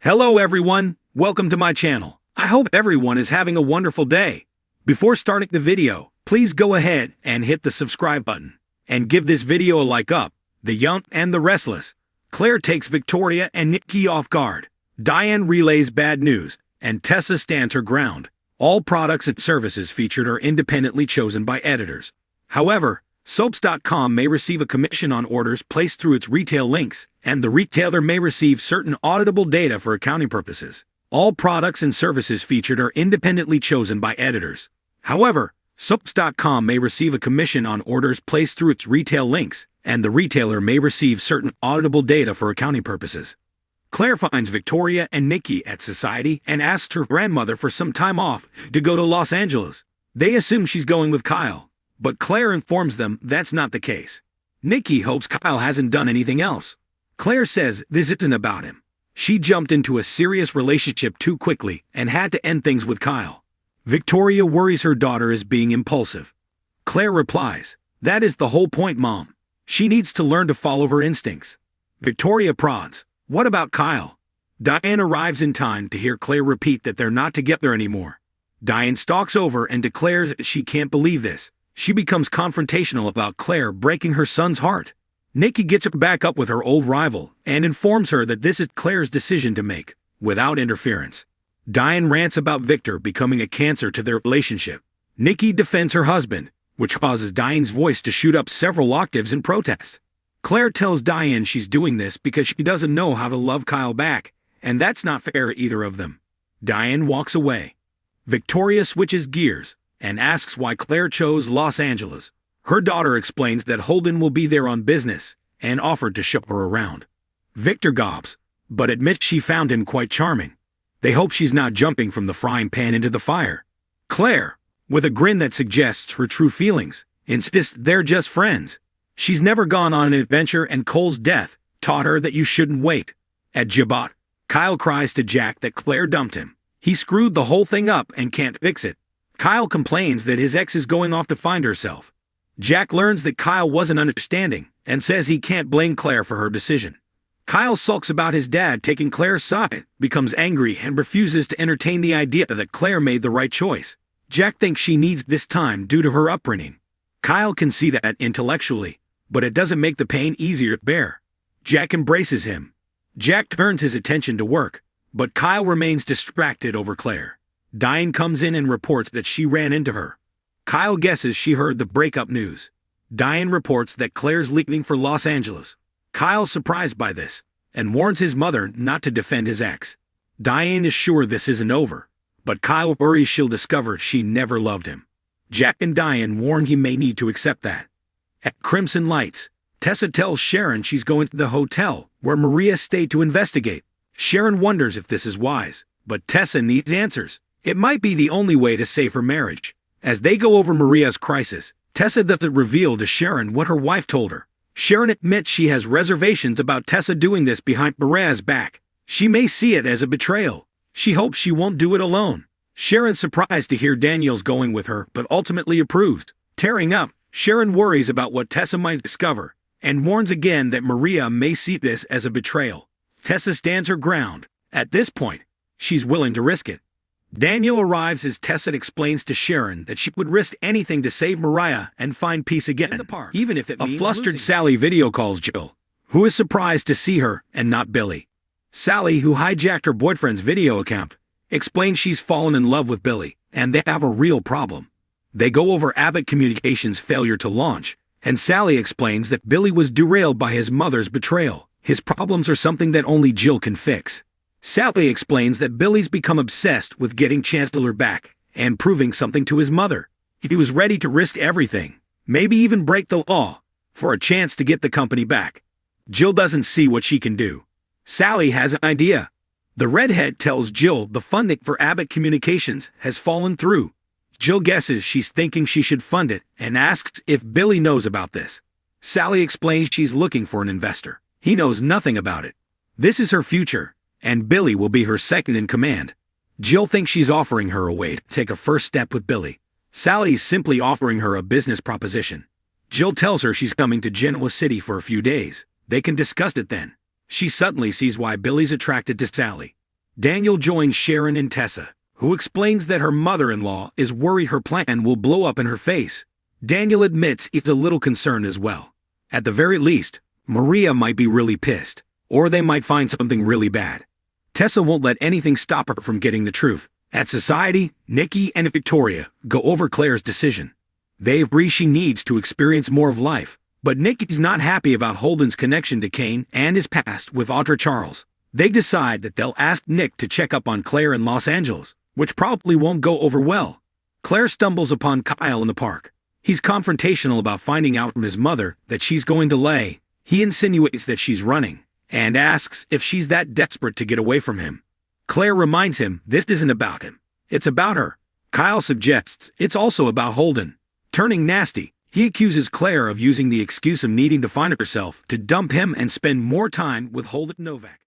Hello everyone, welcome to my channel. I hope everyone is having a wonderful day. Before starting the video, please go ahead and hit the subscribe button. And give this video a like up. The Young and the Restless. Claire takes Victoria and Nikki off guard. Diane relays bad news, and Tessa stands her ground. All products and services featured are independently chosen by editors. However, Soaps.com may receive a commission on orders placed through its retail links, and the retailer may receive certain auditable data for accounting purposes. All products and services featured are independently chosen by editors. However, Soaps.com may receive a commission on orders placed through its retail links, and the retailer may receive certain auditable data for accounting purposes. Claire finds Victoria and Nikki at Society and asks her grandmother for some time off to go to Los Angeles. They assume she's going with Kyle, but Claire informs them that's not the case. Nikki hopes Kyle hasn't done anything else. Claire says this isn't about him. She jumped into a serious relationship too quickly and had to end things with Kyle. Victoria worries her daughter is being impulsive. Claire replies, "That is the whole point, Mom. She needs to learn to follow her instincts." Victoria prods, "What about Kyle?" Diane arrives in time to hear Claire repeat that they're not together anymore. Diane stalks over and declares she can't believe this. She becomes confrontational about Claire breaking her son's heart. Nikki gets back up with her old rival and informs her that this is Claire's decision to make, without interference. Diane rants about Victor becoming a cancer to their relationship. Nikki defends her husband, which causes Diane's voice to shoot up several octaves in protest. Claire tells Diane she's doing this because she doesn't know how to love Kyle back, and that's not fair to either of them. Diane walks away. Victoria switches gears and asks why Claire chose Los Angeles. Her daughter explains that Holden will be there on business and offered to show her around. Victor gobs, but admits she found him quite charming. They hope she's not jumping from the frying pan into the fire. Claire, with a grin that suggests her true feelings, insists they're just friends. She's never gone on an adventure, and Cole's death taught her that you shouldn't wait. At Jabot, Kyle cries to Jack that Claire dumped him. He screwed the whole thing up and can't fix it. Kyle complains that his ex is going off to find herself. Jack learns that Kyle wasn't understanding and says he can't blame Claire for her decision. Kyle sulks about his dad taking Claire's side, becomes angry, and refuses to entertain the idea that Claire made the right choice. Jack thinks she needs this time due to her upbringing. Kyle can see that intellectually, but it doesn't make the pain easier to bear. Jack embraces him. Jack turns his attention to work, but Kyle remains distracted over Claire. Diane comes in and reports that she ran into her. Kyle guesses she heard the breakup news. Diane reports that Claire's leaving for Los Angeles. Kyle's surprised by this and warns his mother not to defend his ex. Diane is sure this isn't over, but Kyle worries she'll discover she never loved him. Jack and Diane warn he may need to accept that. At Crimson Lights, Tessa tells Sharon she's going to the hotel where Maria stayed to investigate. Sharon wonders if this is wise, but Tessa needs answers. It might be the only way to save her marriage. As they go over Maria's crisis, Tessa doesn't reveal to Sharon what her wife told her. Sharon admits she has reservations about Tessa doing this behind Maria's back. She may see it as a betrayal. She hopes she won't do it alone. Sharon's surprised to hear Daniel's going with her, but ultimately approves. Tearing up, Sharon worries about what Tessa might discover, and warns again that Maria may see this as a betrayal. Tessa stands her ground. At this point, she's willing to risk it. Daniel arrives as Tessa explains to Sharon that she would risk anything to save Mariah and find peace again in the park, even if it means flustered losing. Sally video calls Jill, who is surprised to see her and not Billy. Sally, who hijacked her boyfriend's video account, explains she's fallen in love with Billy, and they have a real problem. They go over Abbott Communications' failure to launch, and Sally explains that Billy was derailed by his mother's betrayal. His problems are something that only Jill can fix. Sally explains that Billy's become obsessed with getting Chancellor back and proving something to his mother. He was ready to risk everything, maybe even break the law, for a chance to get the company back. Jill doesn't see what she can do. Sally has an idea. The redhead tells Jill the funding for Abbott Communications has fallen through. Jill guesses she's thinking she should fund it and asks if Billy knows about this. Sally explains she's looking for an investor. He knows nothing about it. This is her future, and Billy will be her second in command. Jill thinks she's offering her a way to take a first step with Billy. Sally's simply offering her a business proposition. Jill tells her she's coming to Genoa City for a few days. They can discuss it then. She suddenly sees why Billy's attracted to Sally. Daniel joins Sharon and Tessa, who explains that her mother-in-law is worried her plan will blow up in her face. Daniel admits he's a little concerned as well. At the very least, Maria might be really pissed, or they might find something really bad. Tessa won't let anything stop her from getting the truth. At society, Nikki and Victoria go over Claire's decision. They agree she needs to experience more of life, but Nikki's not happy about Holden's connection to Kane and his past with Audra Charles. They decide that they'll ask Nick to check up on Claire in Los Angeles, which probably won't go over well. Claire stumbles upon Kyle in the park. He's confrontational about finding out from his mother that she's going to lay. He insinuates that she's running, and asks if she's that desperate to get away from him. Claire reminds him this isn't about him. It's about her. Kyle suggests it's also about Holden. Turning nasty, he accuses Claire of using the excuse of needing to find herself to dump him and spend more time with Holden Novak.